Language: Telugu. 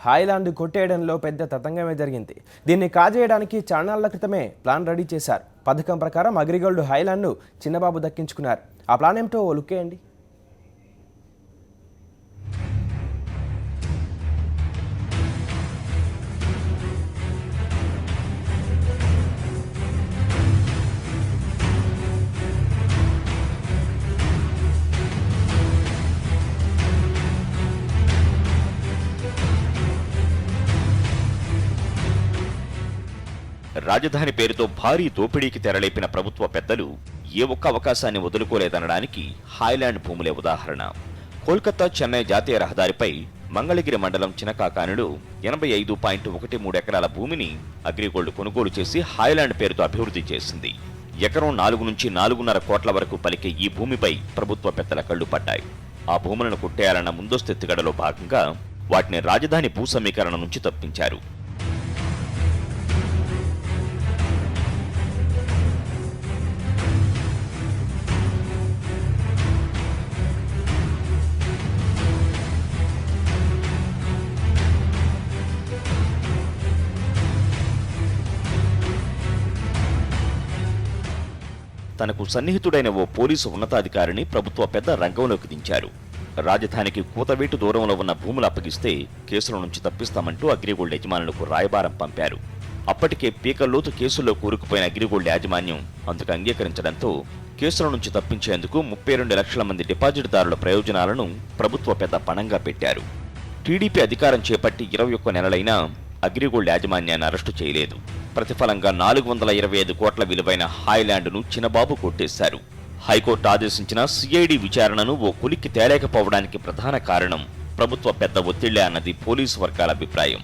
హాయ్లాండ్ కొట్టేయడంలో పెద్ద తతంగమే జరిగింది. దీన్ని కాజేయడానికి చాన్నాళ్ల క్రితమే ప్లాన్ రెడీ చేశారు. పథకం ప్రకారం అగ్రిగోల్డ్ హాయ్లాండ్ను చిన్నబాబు దక్కించుకున్నారు. ఆ ప్లాన్ ఏమిటో లుక్కేయండి. రాజధాని పేరుతో భారీ దోపిడీకి తెరలేపిన ప్రభుత్వ పెద్దలు ఏ ఒక్క అవకాశాన్ని వదులుకోలేదనడానికి హాయ్లాండ్ భూములే ఉదాహరణ. కోల్కతా చెన్నై జాతీయ రహదారిపై మంగళగిరి మండలం చినకాకానిలో 85.13 ఎకరాల భూమిని అగ్రిగోల్డ్ కొనుగోలు చేసి హాయ్లాండ్ పేరుతో అభివృద్ధి చేసింది. ఎకరం 4 నుంచి 4.5 కోట్ల వరకు పలికే ఈ భూమిపై ప్రభుత్వ పెద్దల కళ్లు పడ్డాయి. ఆ భూములను కొట్టేయాలన్న ముందస్తు ఎత్తుగడలో భాగంగా వాటిని రాజధాని భూ సమీకరణ నుంచి తప్పించారు. తనకు సన్నిహితుడైన ఓ పోలీసు ఉన్నతాధికారిని ప్రభుత్వ పెద్ద రంగంలోకి దించారు. రాజధానికి కూతవేటు దూరంలో ఉన్న భూములు అప్పగిస్తే కేసుల నుంచి తప్పిస్తామంటూ అగ్రిగోల్డ్ యజమానులకు రాయబారం పంపారు. అప్పటికే పీకల్లోతు కేసుల్లో కూరుకుపోయిన అగ్రిగోల్డ్ యాజమాన్యం అందుకు అంగీకరించడంతో కేసుల నుంచి తప్పించేందుకు 32 లక్షల మంది డిపాజిట్దారుల ప్రయోజనాలను ప్రభుత్వ పెద్ద పణంగా పెట్టారు. టీడీపీ అధికారం చేపట్టి 21 నెలలైనా అగ్రిగోల్డ్ యాజమాన్యాన్ని అరెస్టు చేయలేదు. ప్రతిఫలంగా 425 కోట్ల విలువైన హాయ్లాండ్ను చిన్నబాబు కొట్టేశారు. హైకోర్టు ఆదేశించిన సిఐడి విచారణను ఓ కొలిక్కి తేలేకపోవడానికి ప్రధాన కారణం ప్రభుత్వ పెద్ద ఒత్తిళ్లే అన్నది పోలీసు వర్గాల అభిప్రాయం.